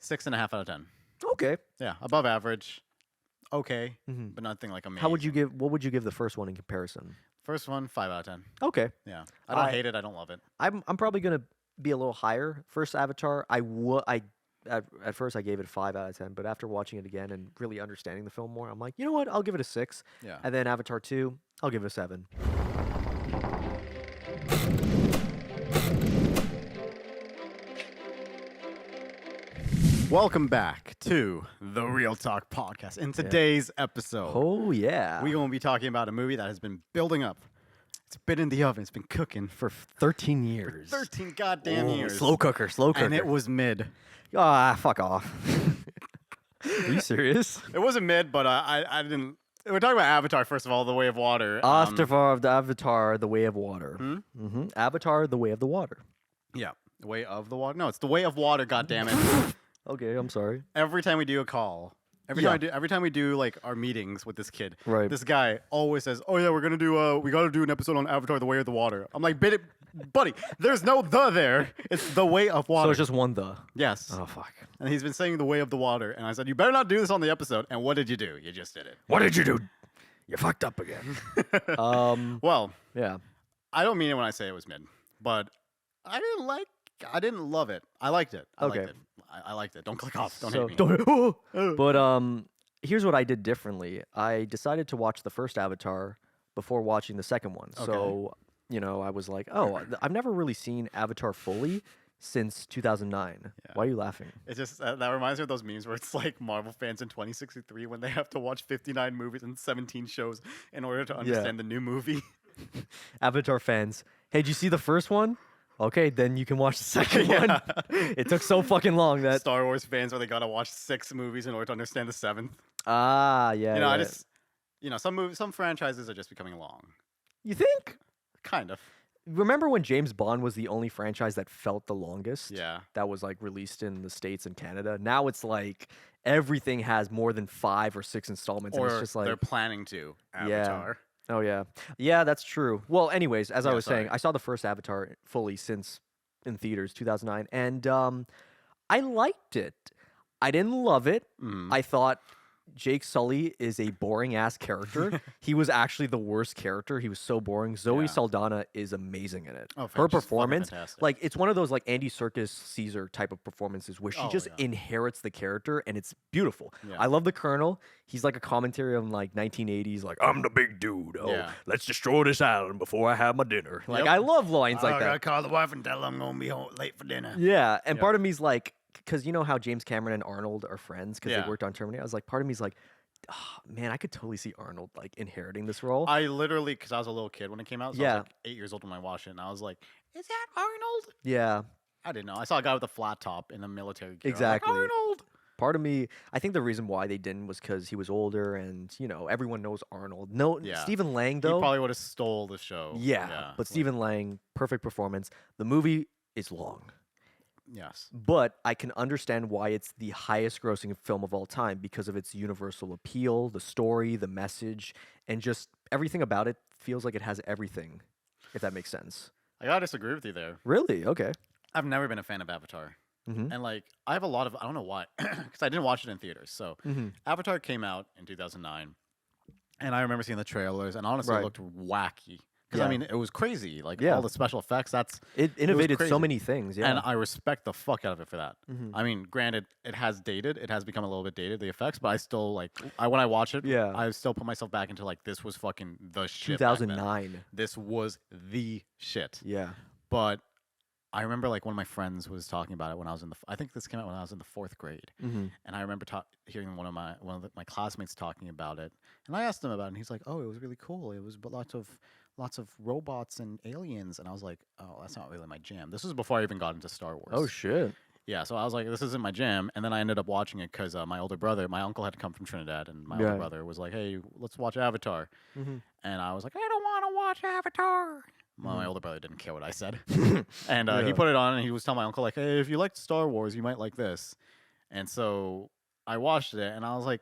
6.5 out of 10. Okay. Yeah, above average. Okay, but nothing like amazing. What would you give the first one in comparison? First one, 5 out of 10. Okay. Yeah, I don't hate it. I don't love it. I'm probably gonna be a little higher. First Avatar, at first I gave it a 5 out of 10, but after watching it again and really understanding the film more, I'm like, you know what? I'll give it a 6. Yeah. And then Avatar 2, I'll give it a 7. Welcome back to the Real Talk Podcast. In today's episode, Oh yeah. we're going to be talking about a movie that has been building up. It's been in the oven. It's been cooking for 13 years. 13 goddamn years. Slow cooker. And it was mid. Ah, fuck off. Are you serious? It wasn't mid, but I didn't. We're talking about Avatar, first of all, The Way of Water. Avatar, The Way of Water. Avatar, The Way of the Water. Yeah, The Way of the Water. No, it's The Way of Water, goddammit. Okay, I'm sorry. Every time we do a call, every time we do like our meetings with this kid, Right. this guy always says, "Oh yeah, we gotta do an episode on Avatar: The Way of the Water." I'm like, buddy, there's no the there. It's The Way of Water. So it's just one the. Yes. Oh fuck. And he's been saying The Way of the Water, and I said, you better not do this on the episode. And what did you do? You just did it. What did you do? You fucked up again. Well, Yeah. I don't mean it when I say it was mid, but I didn't love it. I liked it. I liked it. I liked it. Don't click off. Don't hate me. But here's what I did differently. I decided to watch the first Avatar before watching the second one. So, I was like, I've never really seen Avatar fully since 2009. Yeah. Why are you laughing? It's just that reminds me of those memes where it's like Marvel fans in 2063 when they have to watch 59 movies and 17 shows in order to understand the new movie. Avatar fans, hey, did you see the first one? Okay, then you can watch the second one. It took so fucking long that Star Wars fans where they gotta watch 6 movies in order to understand the 7th. Yeah. Some franchises are just becoming long. You think? Kind of. Remember when James Bond was the only franchise that felt the longest? Yeah. That was like released in the States and Canada. Now it's like everything has more than 5 or 6 installments. Or and it's just like they're planning to. Avatar. Oh yeah. Yeah, that's true. Well, anyways, as I was saying, sorry. I saw the first Avatar fully since in theaters 2009 and I liked it. I didn't love it. I thought Jake Sully is a boring ass character. He was actually the worst character. He was so boring. Zoe Saldana is amazing in it. Oh, her she's fucking performance, fantastic. like it's one of those like Andy Serkis Caesar type of performances where she just inherits the character and it's beautiful. Yeah. I love the Colonel. He's like a commentary on like 1980s, like I'm the big dude. Oh, let's destroy this island before I have my dinner. Like I love lines like I that. gotta call the wife and tell her I'm gonna be home late for dinner. Yeah, and part of me's like, because you know how James Cameron and Arnold are friends because they worked on Terminator. I was like, part of me's like, oh, man, I could totally see Arnold like inheriting this role. I literally, because I was a little kid when it came out, so I was like 8 years old when I watched it, and I was like, is that Arnold? Yeah, I didn't know. I saw a guy with a flat top in a military gear. exactly. I was like, Arnold! Part of me, I think the reason why they didn't was because he was older and, everyone knows Arnold. No, Stephen Lang, though. He probably would have stole the show. Yeah, but Stephen Lang, perfect performance. The movie is long. Yes. But I can understand why it's the highest grossing film of all time because of its universal appeal, the story, the message, and just everything about it feels like it has everything, if that makes sense. I gotta disagree with you there. Really? Okay. I've never been a fan of Avatar. And like, I have a lot of, I don't know why, because I didn't watch it in theaters. So Avatar came out in 2009, and I remember seeing the trailers, and honestly, it looked wacky. Because I mean, it was crazy. Like all the special effects. It innovated so many things. Yeah, and I respect the fuck out of it for that. I mean, granted, it has dated. It has become a little bit dated, the effects. But I still like. When I watch it, I still put myself back into like this was fucking the shit. 2009. This was the shit. Yeah. But I remember like one of my friends was talking about it when I was in the. I think this came out when I was in the 4th grade, and I remember hearing one of my classmates talking about it, and I asked him about it, and he's like, "Oh, it was really cool. It was lots of robots and aliens," and I was like, "Oh, that's not really my jam." This was before I even got into Star Wars. Oh shit. Yeah, so I was like, "This isn't my jam," and then I ended up watching it because my uncle had to come from Trinidad, and my older brother was like, "Hey, let's watch Avatar," and I was like, "I don't want to watch Avatar." My older brother didn't care what I said. And he put it on and he was telling my uncle, like, hey, if you liked Star Wars, you might like this. And so I watched it and I was like,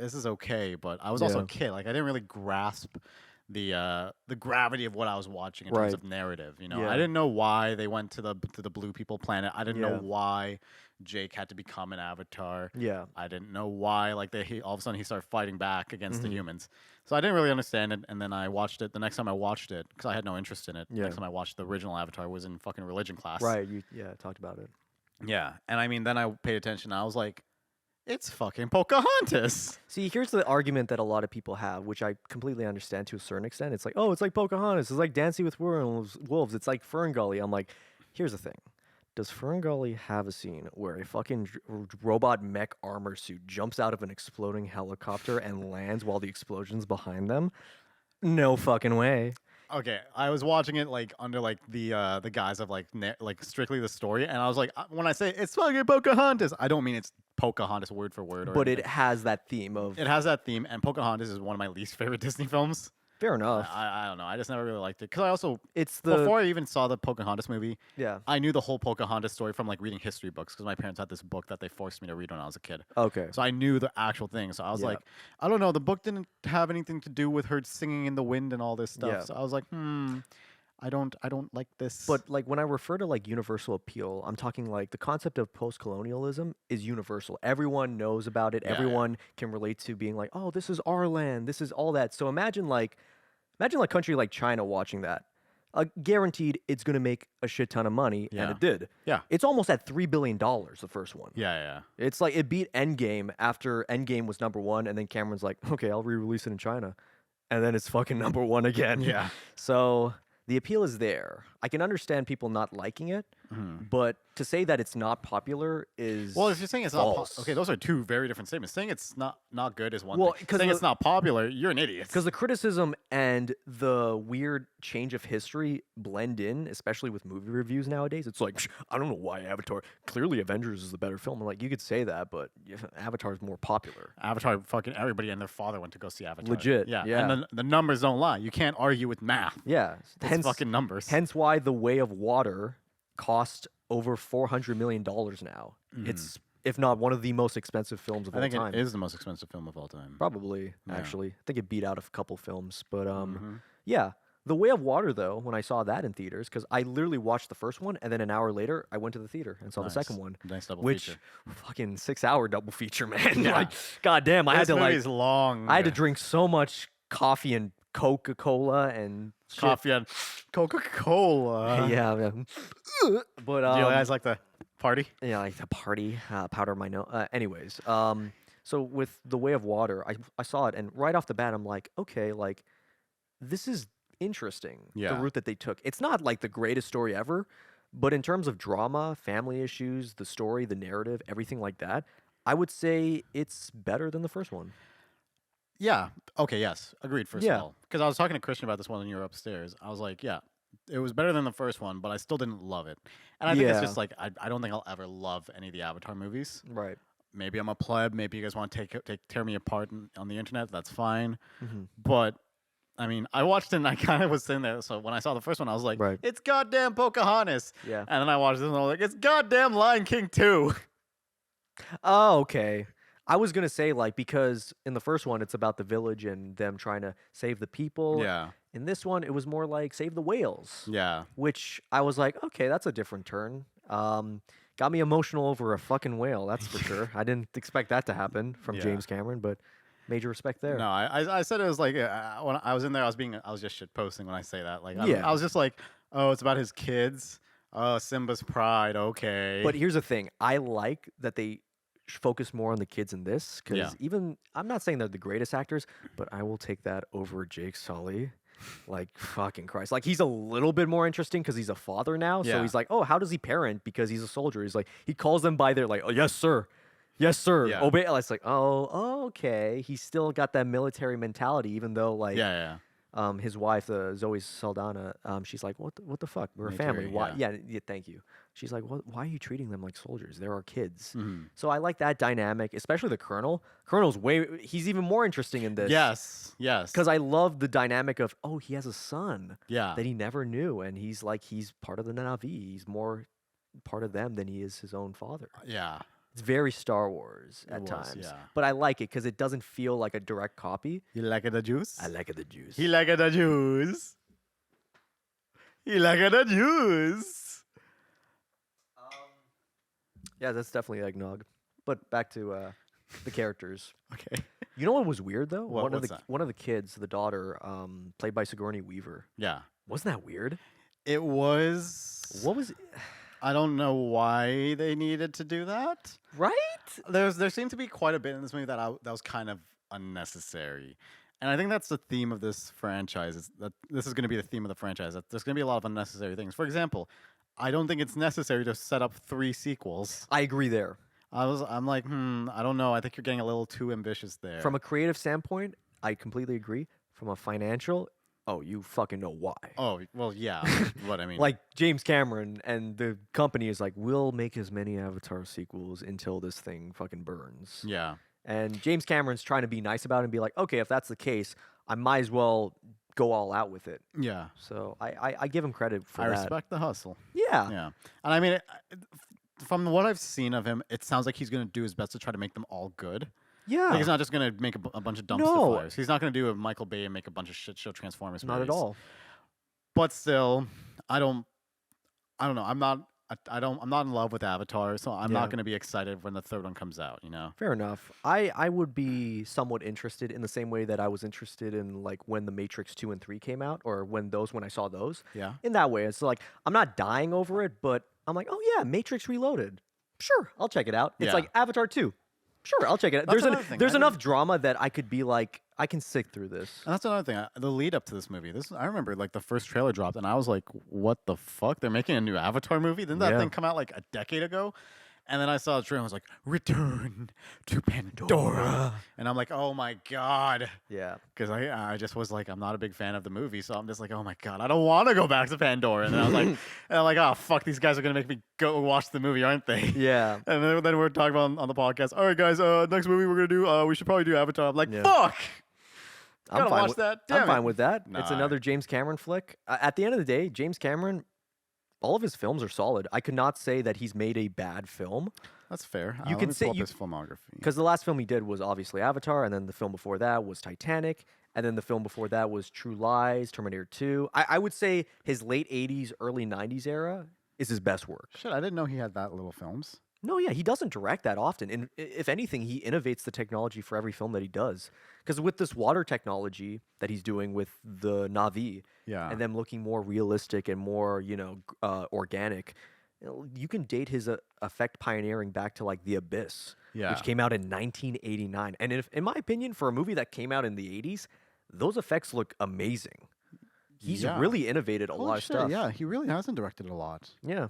this is okay. But I was also a kid. Like, I didn't really grasp the gravity of what I was watching in terms of narrative. I didn't know why they went to the blue people planet. I didn't know why Jake had to become an avatar. Yeah. I didn't know why. Like all of a sudden he started fighting back against the Mhm. humans. So I didn't really understand it. And then I watched it. The next time I watched it, because I had no interest in it. The Yeah. next time I watched the original Avatar was in fucking religion class. Right. You talked about it. Yeah. And I mean, then I paid attention. I was like, it's fucking Pocahontas. See, here's the argument that a lot of people have, which I completely understand to a certain extent. It's like, oh, it's like Pocahontas. It's like Dancing with Wolves. It's like Ferngully. I'm like, here's the thing. Does Ferngully have a scene where a fucking robot mech armor suit jumps out of an exploding helicopter and lands while the explosion's behind them? No fucking way. Okay, I was watching it like under like the guise of like strictly the story, and I was like, when I say it's fucking Pocahontas, I don't mean it's Pocahontas word for word. But it has that theme of. It has that theme, and Pocahontas is one of my least favorite Disney films. Fair enough. I don't know. I just never really liked it because I also It's the before I even saw the Pocahontas movie, yeah. I knew the whole Pocahontas story from like reading history books because my parents had this book that they forced me to read when I was a kid. Okay. So I knew the actual thing. So I was like, I don't know. The book didn't have anything to do with her singing in the wind and all this stuff. Yeah. So I was like, I don't like this. But like when I refer to like universal appeal, I'm talking like the concept of post-colonialism is universal. Everyone knows about it. Yeah, Everyone can relate to being like, oh, this is our land. This is all that. So imagine like a country like China watching that. Guaranteed it's going to make a shit ton of money, and it did. Yeah. It's almost at $3 billion, the first one. Yeah. It's like it beat Endgame after Endgame was #1, and then Cameron's like, okay, I'll re-release it in China. And then it's fucking #1 again. Yeah. So the appeal is there. I can understand people not liking it, but to say that it's not popular is well, if you're saying it's false. not okay, those are two very different statements. Saying it's not good is one Well, thing. 'cause Saying the- it's not popular, you're an idiot. Because the criticism and the weird change of history blend in, especially with movie reviews nowadays. It's like, I don't know why Avatar. Clearly, Avengers is the better film. I'm like, you could say that, but Avatar is more popular. Avatar, fucking everybody and their father went to go see Avatar. Legit, Yeah. yeah. And the numbers don't lie. You can't argue with math. Yeah, It's fucking numbers. Hence why The Way of Water cost over $400 million now. It's, if not one of the most expensive films of all I think time. it is the most expensive film of all time. Probably, Yeah. actually. I think it beat out a couple films. But yeah. The Way of Water, though, when I saw that in theaters, because I literally watched the first one, and then an hour later, I went to the theater and saw the second one. Nice double Which, feature. fucking 6-hour double feature, man. Yeah. Like, goddamn, I had This to movie like, is long. I had to drink so much coffee and Coca-Cola and shit. coffee and Coca-Cola. Yeah, but Do you guys like the party? yeah, like the party, powder my nose. Anyways, so with The Way of Water, I saw it, and right off the bat, I'm like, okay, like this is interesting. Yeah. The route that they took. It's not like the greatest story ever, but in terms of drama, family issues, the story, the narrative, everything like that, I would say it's better than the first one. Yeah. Okay. Yes. Agreed. First Yeah. of all, because I was talking to Christian about this one when you were upstairs. I was like, yeah, it was better than the first one, but I still didn't love it. And I think it's Yeah. just like I don't think I'll ever love any of the Avatar movies. Right. Maybe I'm a pleb. Maybe you guys want to tear me apart on the internet. That's fine. Mhm. But I mean, I watched it and I kind of was sitting there. So when I saw the first one, I was like, Right. it's goddamn Pocahontas. Yeah. And then I watched this and I was like, it's goddamn Lion King 2. Oh, okay. I was gonna say like because in the first one it's about the village and them trying to save the people. Yeah. In this one, it was more like save the whales. Yeah. Which I was like, okay, that's a different turn. Got me emotional over a fucking whale, that's for sure. I didn't expect that to happen from Yeah. James Cameron, but major respect there. No, I said it was like when I was in there, I was just shit posting when I say that. Like, Yeah. I was just like, oh, it's about his kids. Oh, Simba's pride. Okay. But here's the thing: I like that they focus more on the kids in this because Yeah. even I'm not saying they're the greatest actors, but I will take that over Jake Sully. Like fucking Christ! Like he's a little bit more interesting because he's a father now. So Yeah. he's like, oh, how does he parent? Because he's a soldier. He's like, he calls them by their like, oh yes sir, yes sir. Yeah. Obey. It's like, oh okay. He's still got that military mentality, even though like yeah. his wife, Zoe Saldana, she's like, what the fuck? We're a family. Military, Why? Yeah, thank you. She's like, why are you treating them like soldiers? They're our kids. Mhm. So I like that dynamic, especially the Colonel. Colonel's he's even more interesting in this. Yes. Yes. Because I love the dynamic of, oh, he has a son yeah. that he never knew. And he's part of the Na'vi. He's more part of them than he is his own father. Yeah. It's very Star Wars at was, times. yeah. But I like it because it doesn't feel like a direct copy. You like the juice? I like it the juice. He like the juice. He like the juice. Yeah, that's definitely eggnog. But back to the characters. Okay. You know what was weird though? What's that? One of the kids, the daughter, played by Sigourney Weaver. Yeah. Wasn't that weird? It was. What was I don't know why they needed to do that. right? There seemed to be quite a bit in this movie that was kind of unnecessary. And I think that's the theme of this franchise. Is that this is going to be the theme of the franchise. That there's going to be a lot of unnecessary things. For example, I don't think it's necessary to set up 3 sequels. I agree there. I'm like, I don't know. I think you're getting a little too ambitious there. From a creative standpoint, I completely agree. From a financial, oh, you fucking know why. Oh, well, yeah. What I mean. Like James Cameron and the company is like, we'll make as many Avatar sequels until this thing fucking burns. Yeah. And James Cameron's trying to be nice about it and be like, okay, if that's the case, I might as well go all out with it. Yeah. So I give him credit for I that. respect the hustle. Yeah. Yeah. And I mean, from what I've seen of him, it sounds like he's going to do his best to try to make them all good. Yeah. Like he's not just going to make a bunch of dumpster fires. He's not going to do a Michael Bay and make a bunch of shit show Transformers movies. Not at all. But still, I don't know. I'm not in love with Avatar, so I'm not going to be excited when the 3rd one comes out, you know. Fair enough. I would be somewhat interested in the same way that I was interested in like when the Matrix 2 and 3 came out, or when I saw those. Yeah. In that way, it's like I'm not dying over it, but I'm like, oh yeah, Matrix Reloaded. Sure, I'll check it out. It's like Avatar 2. Sure, I'll check it out. There's enough drama that I could be like, I can sit through this. And that's another thing. The lead up to this movie. I remember like the first trailer dropped, and I was like, "What the fuck? They're making a new Avatar movie? Didn't that thing come out like a decade ago?" And then I saw the trailer, and I was like, "Return to Pandora," and I'm like, "Oh my god!" Yeah, because I just was like, I'm not a big fan of the movie, so I'm just like, "Oh my god, I don't want to go back to Pandora." And then I was like, "Oh fuck, these guys are gonna make me go watch the movie, aren't they?" Yeah. And then we're talking about on the podcast. All right, guys, next movie we're gonna do, we should probably do Avatar. I'm like, fuck. I'm fine with that. Nah. It's another James Cameron flick. At the end of the day, James Cameron, all of his films are solid. I could not say that he's made a bad film. That's fair. You let can me say pull up his filmography. Because the last film he did was obviously Avatar, and then the film before that was Titanic, and then the film before that was True Lies, Terminator 2. I would say his late 80s, early 90s era is his best work. Shit, I didn't know he had that little films. No, yeah, he doesn't direct that often. And if anything, he innovates the technology for every film that he does. Because with this water technology that he's doing with the Na'vi, and them looking more realistic and more, organic, you can date his effect pioneering back to like The Abyss, which came out in 1989. And in my opinion, for a movie that came out in the 80s, those effects look amazing. He's really innovated a lot of stuff. Yeah, he really hasn't directed a lot. Yeah.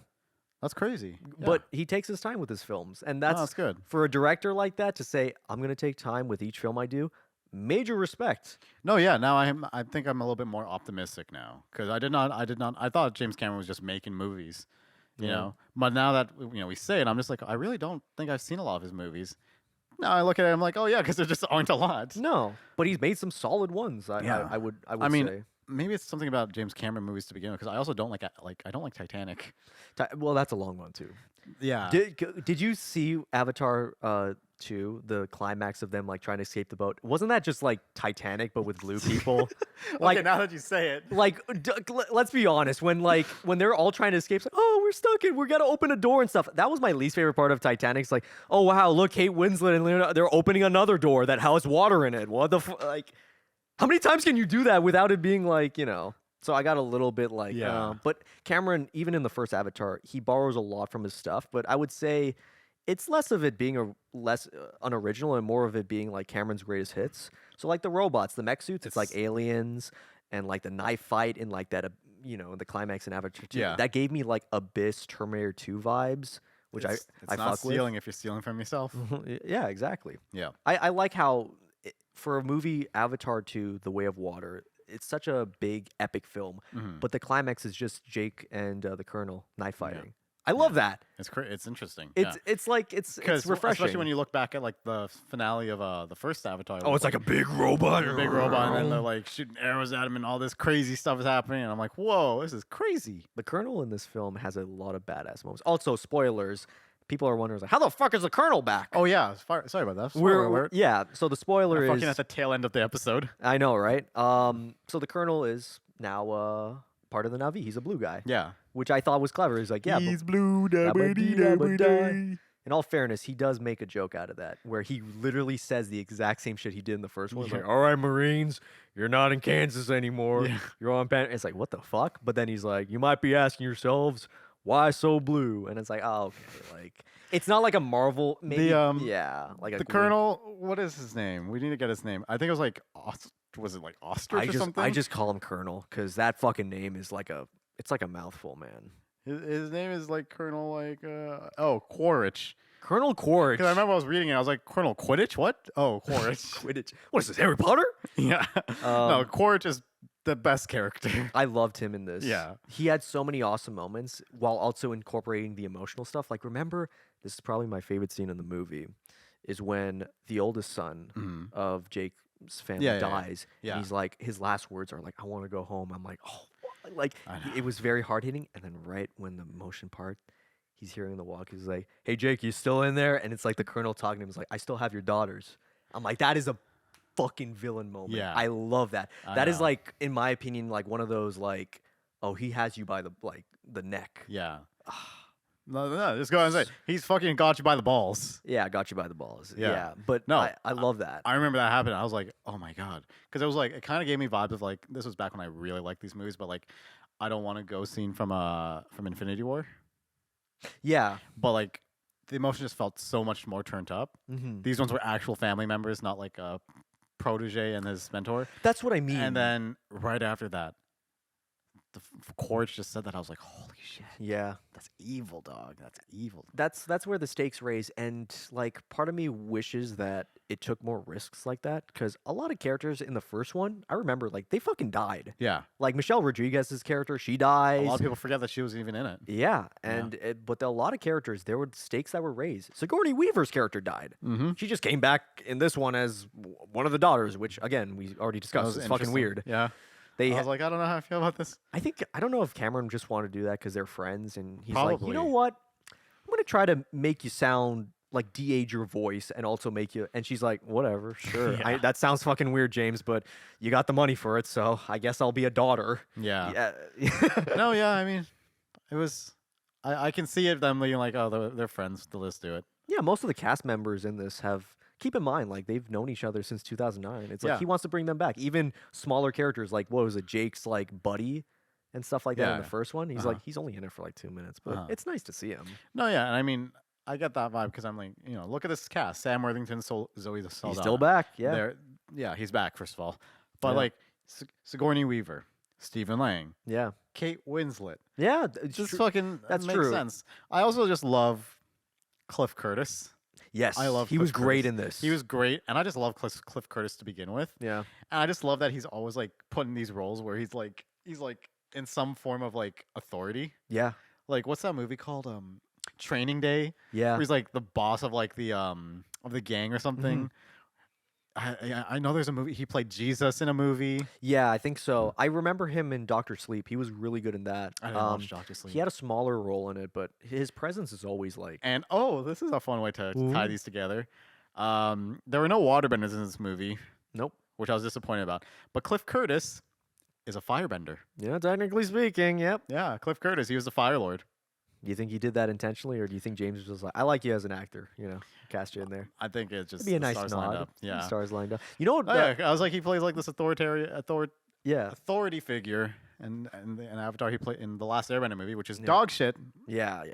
That's crazy. But he takes his time with his films. And that's good. For a director like that to say, I'm going to take time with each film I do, major respect. No, yeah. Now I think I'm a little bit more optimistic now. Because I thought James Cameron was just making movies, you know. But now that, we say it, I'm just like, I really don't think I've seen a lot of his movies. Now I look at it, I'm like, oh yeah, because there just aren't a lot. No, but he's made some solid ones. I would say. Maybe it's something about James Cameron movies to begin with, because I also don't I don't like Titanic. Well, that's a long one too. Yeah. Did you see Avatar 2, the climax of them like trying to escape the boat? Wasn't that just like Titanic but with blue people? Okay, now that you say it. Like, let's be honest. When they're all trying to escape, it's like, oh, we're stuck and we gotta open a door and stuff. That was my least favorite part of Titanic. It's like, oh wow, look, Kate Winslet and Leonardo, they're opening another door that has water in it. What the like? How many times can you do that without it being like, So I got a little bit like, but Cameron, even in the first Avatar, he borrows a lot from his stuff. But I would say it's less of it being less unoriginal and more of it being like Cameron's greatest hits. So like the robots, the mech suits, it's like aliens, and like the knife fight in like that, the climax in Avatar 2. Yeah. That gave me like Abyss, Terminator 2 vibes, which I not fuck stealing if you're stealing from yourself. Yeah, exactly. Yeah. I like how for a movie, Avatar 2, The Way of Water, it's such a big, epic film, but the climax is just Jake and the Colonel knife fighting. I love that. It's interesting. It's like it's refreshing, especially when you look back at like the finale of the first Avatar. Oh, it's like a big robot, and then they're like shooting arrows at him, and all this crazy stuff is happening. And I'm like, whoa, this is crazy. The Colonel in this film has a lot of badass moments. Also, spoilers. People are wondering, like, how the fuck is the Colonel back? Oh yeah, sorry about that. Spoiler alert. Yeah. So the spoiler is fucking at the tail end of the episode. I know, right? So the Colonel is now part of the Na'vi. He's a blue guy. Yeah. which I thought was clever. He's like, yeah, He's blue, da ba dee da da ba ba da. day. In all fairness, he does make a joke out of that, where he literally says the exact same shit he did in the first one. He's Yeah. like, all right, Marines, you're not in Kansas anymore. Yeah. You're on Pan. It's like, what the fuck? But then he's like, you might be asking yourselves, why so blue? And it's like, oh, okay. Like, it's not like a Marvel, maybe. Yeah. Like The colonel, what is his name? We need to get his name. I think it was like, was it like Ostrich or something? I just call him Colonel because that fucking name is like it's like a mouthful, man. His name is like Colonel, like, Quaritch. Colonel Quaritch. Because I remember I was reading it, I was like, Colonel Quidditch? What? Oh, Quaritch. Quidditch. What is this, Harry Potter? Yeah. No, Quaritch is the best character. I loved him in this. Yeah. He had so many awesome moments while also incorporating the emotional stuff. Like, remember, this is probably my favorite scene in the movie, is when the oldest son of Jake's family dies. Yeah. And he's like, his last words are like, I want to go home. I'm like, oh, like, it was very hard hitting. And then right when the emotion part, he's hearing the walk. He's like, hey, Jake, you still in there? And it's like the colonel talking to him. He's like, I still have your daughters. I'm like, that is a fucking villain moment. Yeah. I love that. I That is know. like, in my opinion, like one of those like, oh, he has you by the neck. Yeah. No, just go ahead and say, he's fucking got you by the balls. Yeah, I got you by the balls. Yeah. Yeah. But No, I love that. I remember that happened. I was like, oh my God. Because it was like, it kind of gave me vibes of like, this was back when I really liked these movies, but like, I don't want to go scene from Infinity War. Yeah. But like, the emotion just felt so much more turned up. Mm-hmm. These ones were actual family members, not like a protege and his mentor. That's what I mean. And then right after that, the Quaritch just said that. I was like, holy shit. Yeah. That's evil, dog. That's evil. That's where the stakes raise, and like part of me wishes that it took more risks like that, because a lot of characters in the first one, I remember like they fucking died. Yeah. Like Michelle Rodriguez's character, she dies. A lot of people forget that she was even in it. Yeah, and but a lot of characters, there were stakes that were raised. Sigourney Weaver's character died. Mm-hmm. She just came back in this one as one of the daughters, which again we already discussed. It's fucking weird. Yeah. They, I was like, I don't know how I feel about this. I don't know if Cameron just wanted to do that because they're friends, and he's like, you know Probably. what? I'm gonna try to make you sound like de-age your voice and also make you. And she's like, whatever, sure. Yeah. That sounds fucking weird, James, but you got the money for it, so I guess I'll be a daughter. Yeah. Yeah. No, yeah, I mean, it was. I can see it them being like, oh, they're friends. Let's do it. Yeah, most of the cast members in this have. Keep in mind, like they've known each other since 2009. It's like Yeah. he wants to bring them back. Even smaller characters, like what was it, Jake's like buddy and stuff like that in Yeah. the first one. He's like, he's only in it for like 2 minutes, but it's nice to see him. No, yeah, and I mean, I get that vibe because I'm like, look at this cast: Sam Worthington, Zoe Saldana. He's still back. Yeah. Yeah, he's back. First of all, but Yeah. like Sigourney Weaver, Stephen Lang, Yeah. Kate Winslet. Yeah. Just fucking That's makes true. sense. I also just love Cliff Curtis. Yes. I love. He Cliff was great Curtis. in this. He was great, and I just love Cliff Curtis to begin with. Yeah. And I just love that he's always like put in these roles where he's like in some form of like authority. Yeah. Like what's that movie called? Training Day. Yeah. Where he's like the boss of like the gang or something. I know there's a movie he played Jesus in a movie. Yeah, I think so. I remember him in Doctor Sleep. He was really good in that. I didn't watch Doctor Sleep. He had a smaller role in it, but his presence is always like. And this is a fun way to tie these together. There were no waterbenders in this movie, Nope. which I was disappointed about. But Cliff Curtis is a firebender. Yeah, technically speaking, yep. Yeah, Cliff Curtis, he was the Fire Lord. Do you think he did that intentionally, or do you think James was just like, I like you as an actor, cast you in there? I think it's just It'd be a the nice stars nod. lined up. Yeah. Stars lined up. You know what? Oh, yeah, I was like, he plays like this Yeah. authority figure, and in Avatar he played in the last Airbender movie, which is dog shit. Yeah.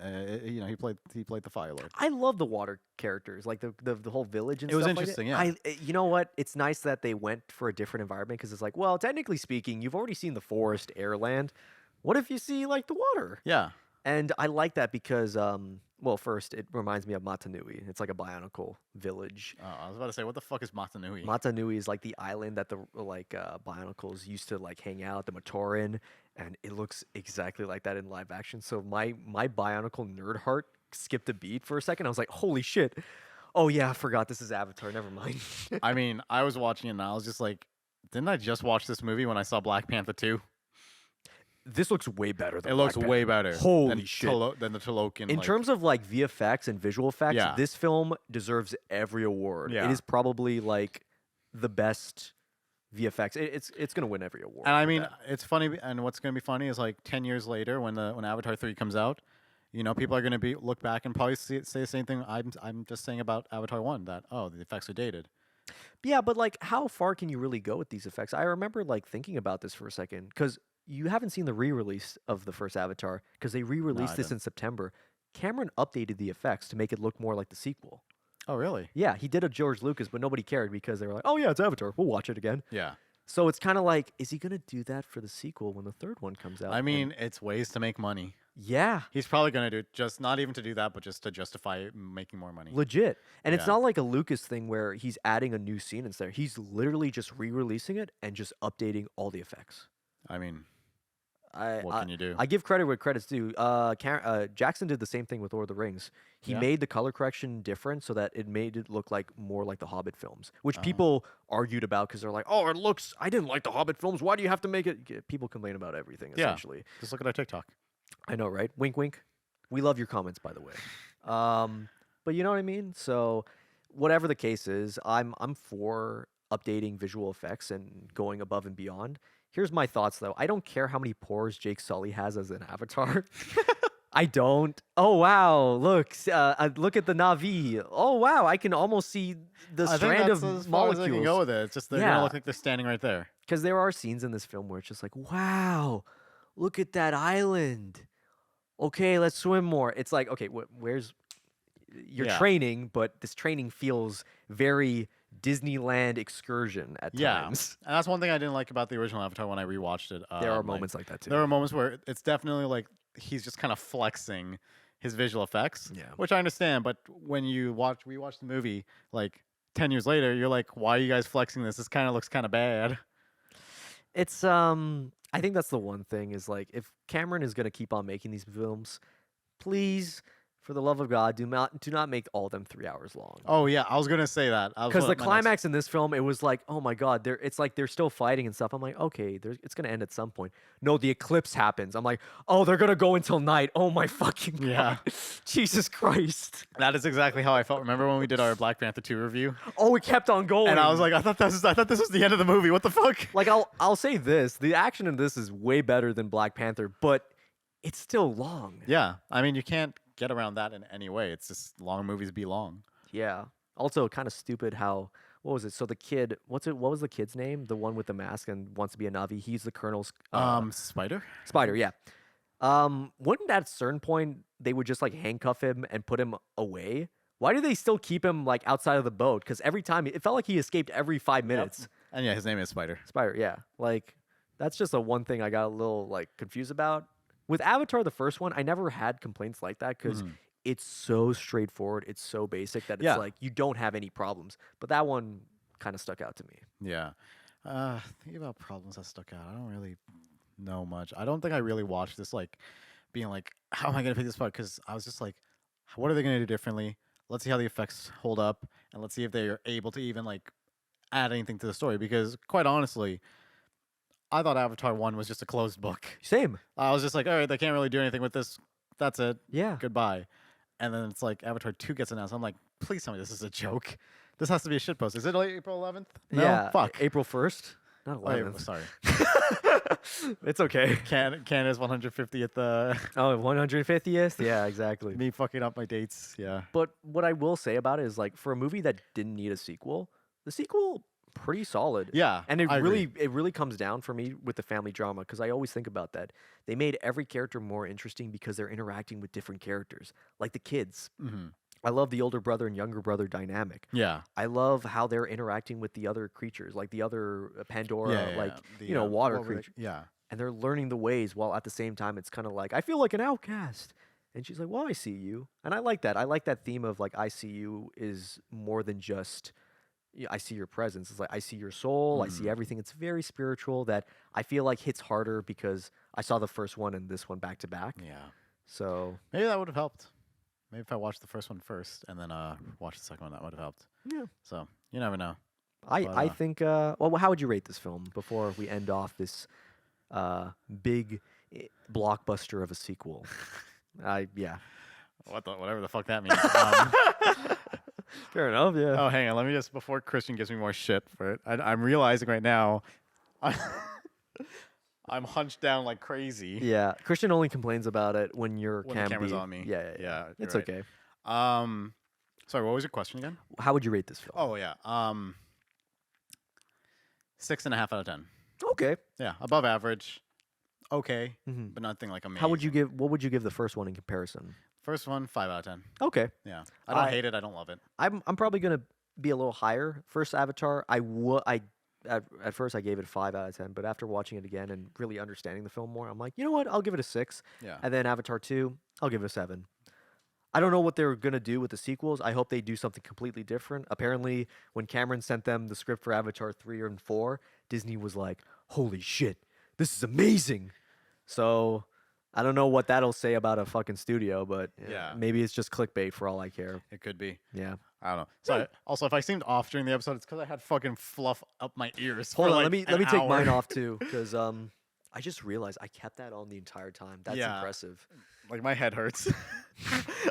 He played the Fire Lord. I love the water characters, like the whole village and It was stuff interesting, like yeah. that. You know what? It's nice that they went for a different environment because it's like, well, technically speaking, you've already seen the forest, air, land. What if you see like the water? Yeah. And I like that because, well, first it reminds me of Matanui. It's like a bionicle village. Oh, I was about to say, what the fuck is Matanui? Matanui is like the island that the bionicles used to like hang out, the Matoran, and it looks exactly like that in live action. So my bionicle nerd heart skipped a beat for a second. I was like, holy shit! Oh yeah, I forgot this is Avatar. Never mind. I mean, I was watching it and I was just like, didn't I just watch this movie when I saw Black Panther 2? This looks way better than It looks Black way better. Holy than shit. Than the Tolokan. In terms of like VFX and visual effects, Yeah. this film deserves every award. Yeah. It is probably like the best VFX. It's gonna win every award. And I with mean, that. it's funny. And what's going to be funny is like 10 years later, when Avatar 3 comes out, people are going to look back and probably say the same thing I'm just saying about Avatar 1, that the effects are dated. Yeah, but like, how far can you really go with these effects? I remember like thinking about this for a second because you haven't seen the re-release of the first Avatar because they re-released I this didn't. in September. Cameron updated the effects to make it look more like the sequel. Oh, really? Yeah, he did a George Lucas, but nobody cared because they were like, "Oh yeah, it's Avatar. We'll watch it again." Yeah. So it's kind of like, is he gonna do that for the sequel when the third one comes out? I And mean, it's ways to make money. yeah, He's probably going to do it, just not even to do that, but just to justify making more money. legit. And it's Yeah. not like a Lucas thing where he's adding a new scene instead. He's literally just re-releasing it and just updating all the effects. I mean, I, what I, can you do? I give credit where credit's due. Jackson did the same thing with Lord of the Rings. He Yeah. made the color correction different so that it made it look like more like the Hobbit films, which Oh. people argued about because they're like, "Oh, it looks. I didn't like the Hobbit films. Why do you have to make it?" People complain about everything Yeah. essentially. Just look at our TikTok. I know, right? Wink, wink. We love your comments, by the way. But you know what I mean. So, whatever the case is, I'm for updating visual effects and going above and beyond. Here's my thoughts, though. I don't care how many pores Jake Sully has as an avatar. I don't. Oh wow! Look, look at the Navi. Oh wow! I can almost see the I think strand that's of as far as I can go molecules. with it. It's just they're Yeah. gonna look like they're standing right there. Because there are scenes in this film where it's just like, wow, look at that island. Okay, let's swim more. It's like, okay, where's you're Yeah. training, but this training feels very Disneyland excursion at Yeah, times. and that's one thing I didn't like about the original Avatar when I rewatched it. There are like, moments like that too. There are moments where it's definitely like he's just kind of flexing his visual effects, Yeah. which I understand. But when you rewatch the movie like 10 years later, you're like, why are you guys flexing this? This kind of looks kind of bad. It's I think that's the one thing is like if Cameron is gonna keep on making these films, please, for the love of God, do not make all of them 3 hours long. Oh yeah, I was gonna say that Because the climax in this film, it was like, oh my God, it's like they're still fighting and stuff. I'm like, okay, it's gonna end at some point. No, the eclipse happens. I'm like, oh, they're gonna go until night. Oh my fucking God. Yeah. Jesus Christ. That is exactly how I felt. Remember when we did our Black Panther 2 review? Oh, it kept on going. And I was like, I thought this was the end of the movie. What the fuck? like I'll say this: the action in this is way better than Black Panther, but it's still long. Yeah, I mean you can't get around that in any way. It's just long movies be long. Yeah. Also, kind of stupid how what was it? So the kid, what was the kid's name? The one with the mask and wants to be a Navi. He's the Colonel's Spider? Spider. Yeah. Wouldn't at a certain point they would just like handcuff him and put him away? Why do they still keep him like outside of the boat? Because every time it felt like he escaped every 5 minutes. And yeah, his name is Spider. Spider. Yeah. Like that's just a one thing I got a little like confused about. With Avatar, the first one, I never had complaints like that because it's so straightforward. It's so basic that it's like you don't have any problems. But that one kind of stuck out to me. Yeah. Think about problems that stuck out. I don't really know much. I don't think I really watched this like being like, how am I gonna pick this apart? Because I was just like, what are they gonna do differently? Let's see how the effects hold up, and let's see if they are able to even like add anything to the story. Because quite honestly, I thought Avatar 1 was just a closed book. Same. I was just like, all right, they can't really do anything with this. That's it. Yeah. Goodbye. And then it's like Avatar 2 gets announced. I'm like, please tell me this is a joke. This has to be a shitpost. Is it like April 11th? No? Yeah. Fuck. April 1st? Not Oh, 11th. sorry. It's okay. Canada's 150th. Oh, 150th? Yeah, exactly. Me fucking up my dates. Yeah. But what I will say about it is like for a movie that didn't need a sequel, the sequel pretty solid. Yeah. And I agree. it really comes down for me with the family drama because I always think about that. They made every character more interesting because they're interacting with different characters, like the kids. Mm-hmm. I love the older brother and younger brother dynamic. Yeah. I love how they're interacting with the other creatures, like the other Pandora, The, water what were they- creature. Yeah. And they're learning the ways while at the same time it's kind of like, I feel like an outcast. And she's like, well, I see you. And I like that. I like that theme of like, I see you is more than just, I see your presence. It's like, I see your soul. I see everything. It's very spiritual that I feel like hits harder because I saw the first one and this one back to back. Yeah. So, Maybe that would have helped. Maybe if I watched the first one first and then watched the second one, that would have helped. yeah. So you never know. I think, well, how would you rate this film before we end off this big blockbuster of a sequel? Yeah. Whatever the fuck that means. Fair enough. Yeah. Oh, hang on. Let me just before Christian gives me more shit for it. I'm realizing right now, I'm hunched down like crazy. Yeah. Christian only complains about it when the camera's on me. Yeah. Yeah, It's you're right. okay. Sorry, what was your question again? How would you rate this film? Oh yeah. 6.5 out of 10. Okay. Yeah, above average. Okay, but nothing like amazing. What would you give the first one in comparison? First one, 5 out of 10. Okay. Yeah, I don't hate it. I don't love it. I'm probably gonna be a little higher. First Avatar, at first I gave it a 5 out of 10, but after watching it again and really understanding the film more, I'm like, you know what? I'll give it a 6. Yeah. And then Avatar 2, I'll give it a 7. I don't know what they're gonna do with the sequels. I hope they do something completely different. Apparently, when Cameron sent them the script for Avatar 3 and 4, Disney was like, "Holy shit, this is amazing!" So I don't know what that'll say about a fucking studio, but Yeah. maybe it's just clickbait for all I care. It could be. Yeah. I don't know. So also, if I seemed off during the episode, it's because I had fucking fluff up my ears. Hold for on, like let me take hour. mine off too, because I just realized I kept that on the entire time. That's Yeah. impressive. Like my head hurts.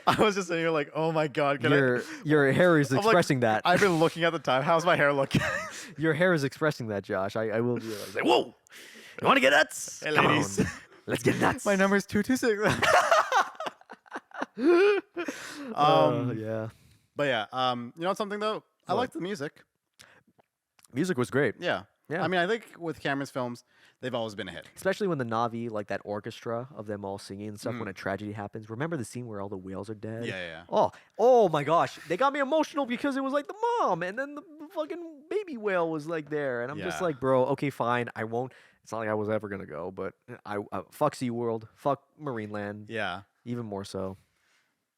I was just sitting here like, oh my god, Your hair is I'm like- expressing that. I've been looking at the time. How's my hair looking? Your hair is expressing that, Josh. I will realize. Like, whoa! You want to get nuts? Hey, Come ladies. on. Let's get nuts. My number is 226. Yeah. But yeah, you know something though? I What? like the music. Music was great. Yeah. Yeah. I mean, I think with Cameron's films, they've always been a hit. Especially when the Na'vi, like that orchestra of them all singing and stuff when a tragedy happens. Remember the scene where all the whales are dead? Yeah. Oh my gosh. They got me emotional because it was like the mom and then the fucking baby whale was like there. And I'm just Yeah. like, bro, okay, fine. I won't. It's not like I was ever going to go, but I fuck SeaWorld. Fuck Marineland. Yeah. Even more so.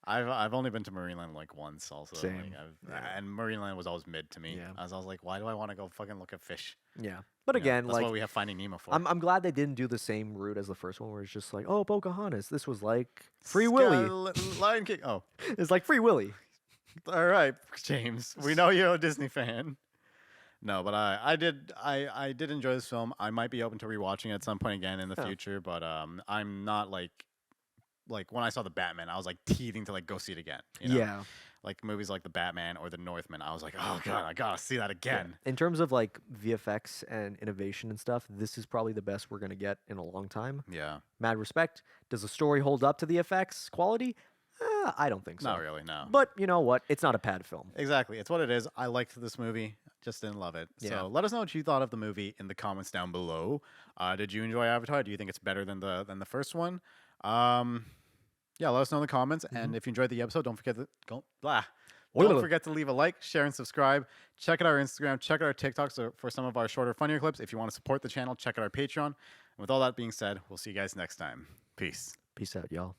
I've only been to Marineland like once also. Same. Like, and Marineland was always mid to me. Yeah. I was like, why do I want to go fucking look at fish? Yeah. But You know, again, that's like, what we have Finding Nemo for. I'm glad they didn't do the same route as the first one where it's just like, oh, Pocahontas. This was like Free Willy. Lion King. Oh, It's like Free Willy. all right, James. We know you're a Disney fan. No, but I did enjoy this film. I might be open to rewatching it at some point again in the future, but I'm not like when I saw the Batman, I was like teething to like go see it again. You know? Yeah. Like movies like the Batman or the Northman, I was like, oh god, I gotta see that again. In terms of like VFX and innovation and stuff, this is probably the best we're gonna get in a long time. Yeah. Mad respect. Does the story hold up to the effects quality? I don't think so. Not really, no. But you know what? It's not a bad film. Exactly. It's what it is. I liked this movie. Just didn't love it. Yeah. So let us know what you thought of the movie in the comments down below. Did you enjoy Avatar? Do you think it's better than the first one? Yeah, let us know in the comments. And if you enjoyed the episode, don't forget to Don't forget to leave a like, share, and subscribe. Check out our Instagram. Check out our TikToks for some of our shorter, funnier clips. If you want to support the channel, check out our Patreon. And with all that being said, we'll see you guys next time. Peace. Peace out, y'all.